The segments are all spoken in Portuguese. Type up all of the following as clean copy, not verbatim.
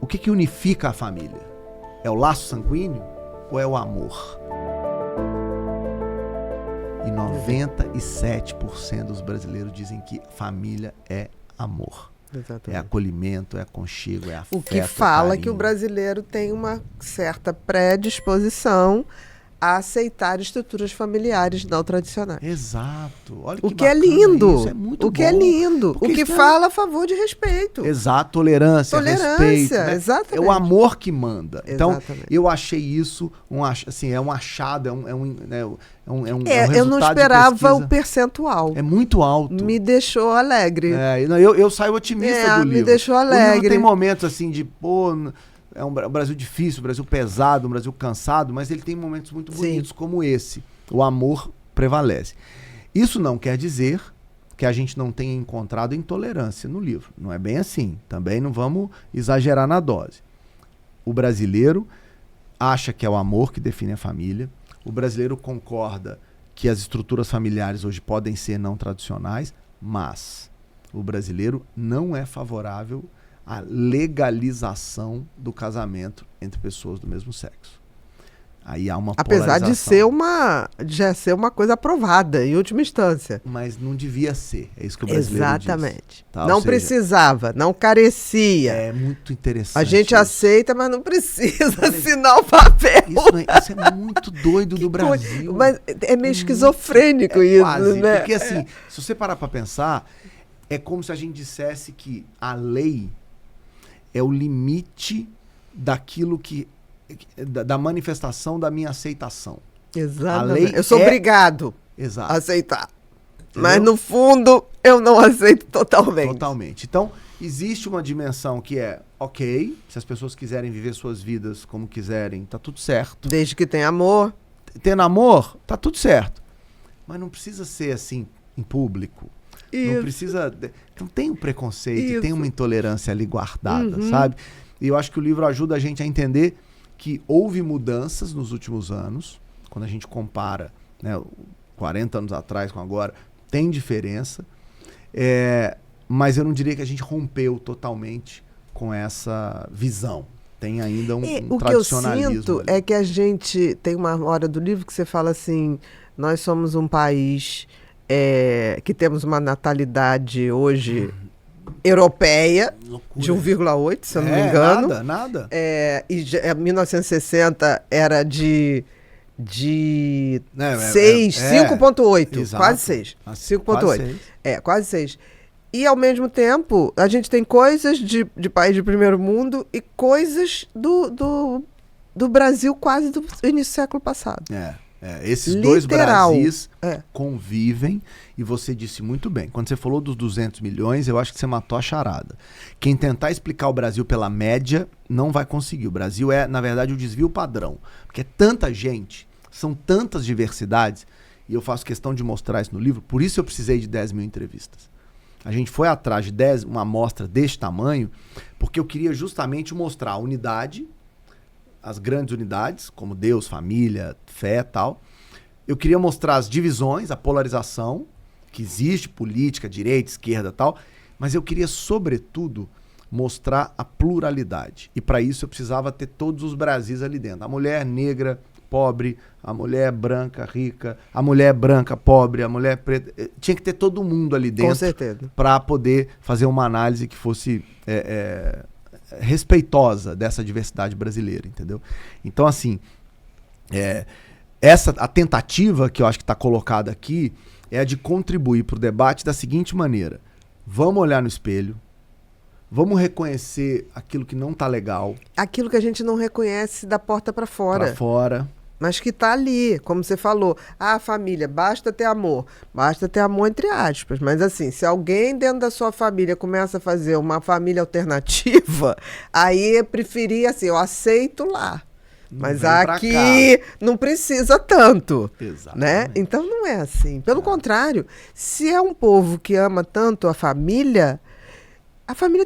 O que unifica a família? É o laço sanguíneo ou é o amor? E 97% dos brasileiros dizem que família é amor. Exatamente. É acolhimento, é aconchego, é afeto, o que fala é que o brasileiro tem uma certa predisposição a aceitar estruturas familiares não tradicionais. Exato. Olha o que que é bacana lindo. isso, é muito o que bom. é lindo. Porque o que fala a favor de respeito. Exato, tolerância, respeito. Né? Exatamente. É o amor que manda. Exatamente. Então, eu achei isso assim, é um achado, é um eu não esperava o percentual. É muito alto. Me deixou alegre. Eu saio otimista do livro. Me deixou alegre. O livro tem momentos assim de, é um Brasil difícil, um Brasil pesado, um Brasil cansado, mas ele tem momentos muito bonitos como esse. O amor prevalece. Isso não quer dizer que a gente não tenha encontrado intolerância no livro. Não é bem assim. Também não vamos exagerar na dose. O brasileiro acha que é o amor que define a família. O brasileiro concorda que as estruturas familiares hoje podem ser não tradicionais, mas o brasileiro não é favorável à legalização do casamento entre pessoas do mesmo sexo. Aí há uma apesar polarização. de ser uma coisa aprovada em última instância. Mas não devia ser. É isso que o brasileiro Exatamente. diz. Tá? Não precisava, não carecia. É muito interessante. A gente aceita, mas não precisa assinar o papel. Isso é muito doido do Brasil. Mas é meio esquizofrênico isso, quase, né? Porque assim, se você parar pra pensar, é como se a gente dissesse que a lei é o limite daquilo da manifestação da minha aceitação. Exatamente. Eu sou obrigado a aceitar. Entendeu? Mas no fundo eu não aceito totalmente. Totalmente. Então, existe uma dimensão que é, ok, se as pessoas quiserem viver suas vidas como quiserem, tá tudo certo. Desde que tenha amor. Tendo amor, tá tudo certo. Mas não precisa ser assim em público. Isso. Não precisa... Então tem um preconceito, tem uma intolerância ali guardada, sabe? E eu acho que o livro ajuda a gente a entender que houve mudanças nos últimos anos, quando a gente compara, né, 40 anos atrás com agora, tem diferença, mas eu não diria que a gente rompeu totalmente com essa visão. Tem ainda um tradicionalismo. O que eu sinto é que a gente tem uma hora do livro que você fala assim, nós somos um país que temos uma natalidade hoje europeia, de 1,8, se eu não me engano. Nada. E 1960 era de 6, 5,8, quase 6. 5,8. Quase 6. E, ao mesmo tempo, a gente tem coisas de país de primeiro mundo e coisas do Brasil quase do início do século passado. Esses dois Brasis convivem, e você disse muito bem. Quando você falou dos 200 milhões, eu acho que você matou a charada. Quem tentar explicar o Brasil pela média não vai conseguir. O Brasil é, na verdade, o desvio padrão. Porque é tanta gente, são tantas diversidades, e eu faço questão de mostrar isso no livro, por isso eu precisei de 10 mil entrevistas. A gente foi atrás de uma amostra deste tamanho, porque eu queria justamente mostrar a unidade, as grandes unidades, como Deus, família, fé e tal. Eu queria mostrar as divisões, a polarização, que existe, política, direita, esquerda e tal, mas eu queria, sobretudo, mostrar a pluralidade. E para isso eu precisava ter todos os Brasis ali dentro. A mulher negra, pobre, a mulher branca, rica, a mulher branca, pobre, a mulher preta. Tinha que ter todo mundo ali dentro. Com certeza. Para poder fazer uma análise que fosse... respeitosa dessa diversidade brasileira, entendeu? Então, assim, a tentativa que eu acho que está colocada aqui é a de contribuir para o debate da seguinte maneira: vamos olhar no espelho, vamos reconhecer aquilo que não está legal. Aquilo que a gente não reconhece da porta para fora. Para fora. Mas que está ali, como você falou. Família, basta ter amor. Basta ter amor entre aspas. Mas assim, se alguém dentro da sua família começa a fazer uma família alternativa, aí eu preferia assim, eu aceito lá. Mas aqui não precisa tanto. Exatamente. Né? Então não é assim. Pelo contrário, se é um povo que ama tanto a família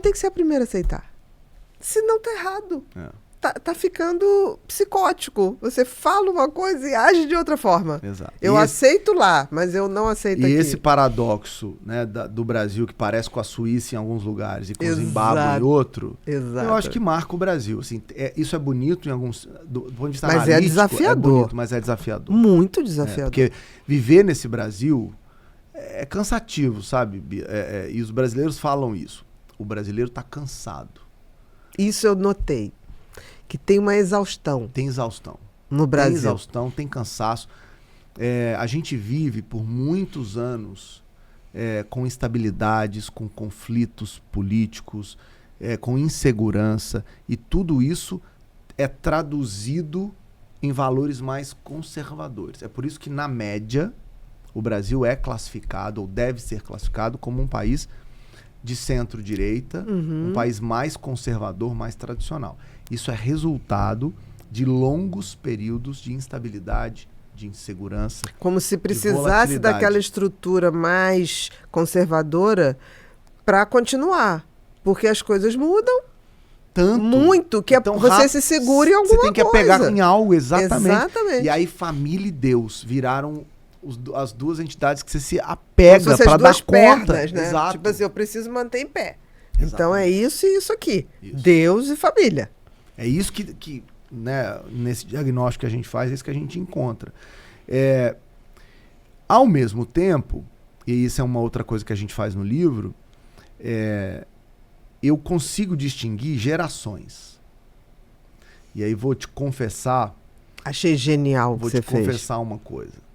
tem que ser a primeira a aceitar. Senão tá errado. tá ficando psicótico. Você fala uma coisa e age de outra forma. Exato. Eu aceito lá, mas eu não aceito aqui. E esse paradoxo, né, do Brasil, que parece com a Suíça em alguns lugares e com o Zimbábue em outro, eu acho que marca o Brasil. Assim, isso é bonito em alguns... Do ponto de vista analítico, é desafiador. É bonito, mas é desafiador. Muito desafiador. Porque viver nesse Brasil é cansativo, sabe? E os brasileiros falam isso. O brasileiro está cansado. Isso eu notei. Que tem uma exaustão. Tem exaustão. No Brasil. Tem exaustão, tem cansaço. A gente vive por muitos anos com instabilidades, com conflitos políticos, com insegurança. E tudo isso é traduzido em valores mais conservadores. É por isso que, na média, o Brasil é classificado, ou deve ser classificado, como um país de centro-direita, um país mais conservador, mais tradicional. Isso é resultado de longos períodos de instabilidade, de insegurança. Como se precisasse daquela estrutura mais conservadora para continuar. Porque as coisas mudam tanto, muito, que você se segure em alguma coisa. Você tem que apegar em algo, exatamente. E aí família e Deus viraram as duas entidades que você se apega para dar conta. Pernas, né? Exato. Tipo assim, eu preciso manter em pé. Exatamente. Então é isso e isso aqui. Isso. Deus e família. É isso que né, nesse diagnóstico que a gente faz, é isso que a gente encontra. Ao mesmo tempo, e isso é uma outra coisa que a gente faz no livro, eu consigo distinguir gerações. E aí vou te confessar... Achei genial o que você fez. Vou te confessar uma coisa.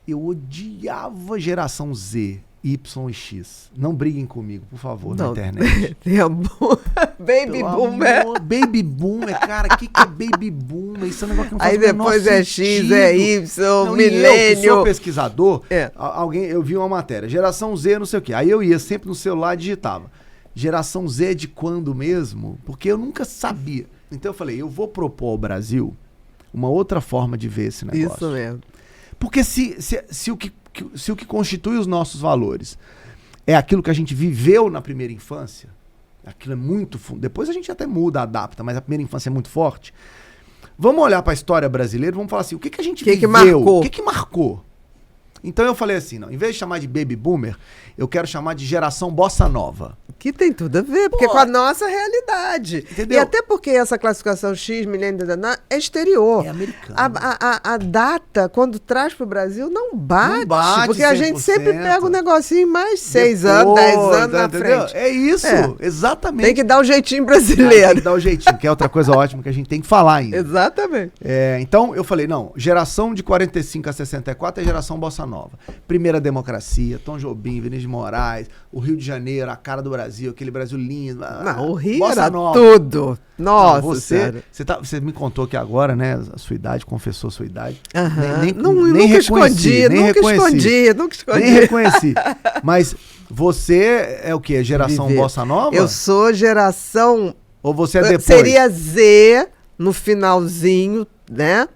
Eu odiava geração Z, Y e X. Não briguem comigo, por favor, na internet. Baby Boomer. Baby Boomer, cara, o que é Baby Boomer? Isso é um negócio que não faz Aí depois é X, é Y, milênio. Eu que sou pesquisador, eu vi uma matéria, geração Z, não sei o quê. Aí eu ia sempre no celular e digitava. Geração Z é de quando mesmo? Porque eu nunca sabia. Então eu falei, eu vou propor ao Brasil uma outra forma de ver esse negócio. Isso mesmo. Porque se o que constitui os nossos valores é aquilo que a gente viveu na primeira infância, aquilo é muito fundo. Depois a gente até muda, adapta, mas a primeira infância é muito forte. Vamos olhar para a história brasileira, vamos falar assim, o que a gente viveu? O que marcou? Então eu falei assim, não, em vez de chamar de Baby Boomer, eu quero chamar de geração Bossa Nova. Que tem tudo a ver, porque com a nossa realidade. Entendeu? E até porque essa classificação X, milênio, é exterior. É americana. A data, quando traz para o Brasil, não bate porque 100%. A gente sempre pega um negocinho mais 6 anos, 10 anos na frente. É isso, exatamente. Tem que dar o jeitinho brasileiro. Tem que dar o jeitinho, que é outra coisa ótima que a gente tem que falar ainda. Exatamente. Então eu falei, não, geração de 45 a 64 é geração Bossa Nova. Primeira democracia, Tom Jobim, Vinícius de Moraes, o Rio de Janeiro, a cara do Brasil, aquele Brasil lindo. Não, o Rio era tudo. Nossa, você me contou que agora, né, a sua idade, confessou a sua idade. Nunca escondi. Nem reconheci. Mas você é o quê? Geração Bossa Nova? Eu sou geração... Ou você é depois? Seria Z no finalzinho, né?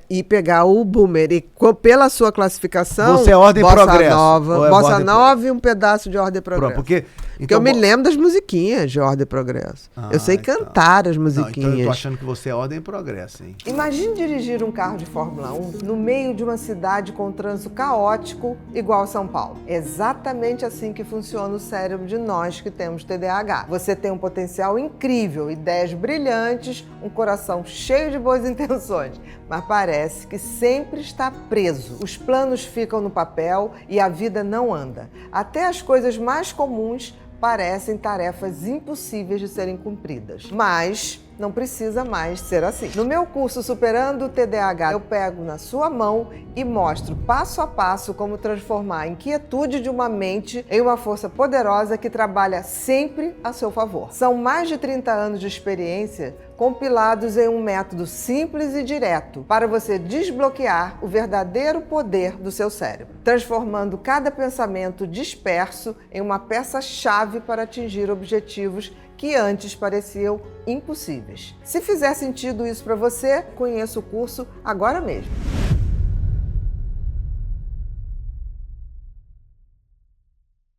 E pegar o Boomer. E pela sua classificação... Você é Ordem e Progresso. Bossa Nova e um pedaço de Ordem e Progresso. Pronto, porque eu me lembro das musiquinhas de Ordem e Progresso. Eu sei cantar as musiquinhas. Então eu tô achando que você é Ordem e Progresso, hein? Imagine dirigir um carro de Fórmula 1 no meio de uma cidade com um trânsito caótico igual São Paulo. É exatamente assim que funciona o cérebro de nós que temos TDAH. Você tem um potencial incrível, ideias brilhantes, um coração cheio de boas intenções, mas parece que sempre está preso. Os planos ficam no papel e a vida não anda. Até as coisas mais comuns parecem tarefas impossíveis de serem cumpridas. Mas não precisa mais ser assim. No meu curso Superando o TDAH, eu pego na sua mão e mostro passo a passo como transformar a inquietude de uma mente em uma força poderosa que trabalha sempre a seu favor. São mais de 30 anos de experiência compilados em um método simples e direto para você desbloquear o verdadeiro poder do seu cérebro, transformando cada pensamento disperso em uma peça-chave para atingir objetivos que antes pareciam impossíveis. Se fizer sentido isso para você, conheça o curso agora mesmo.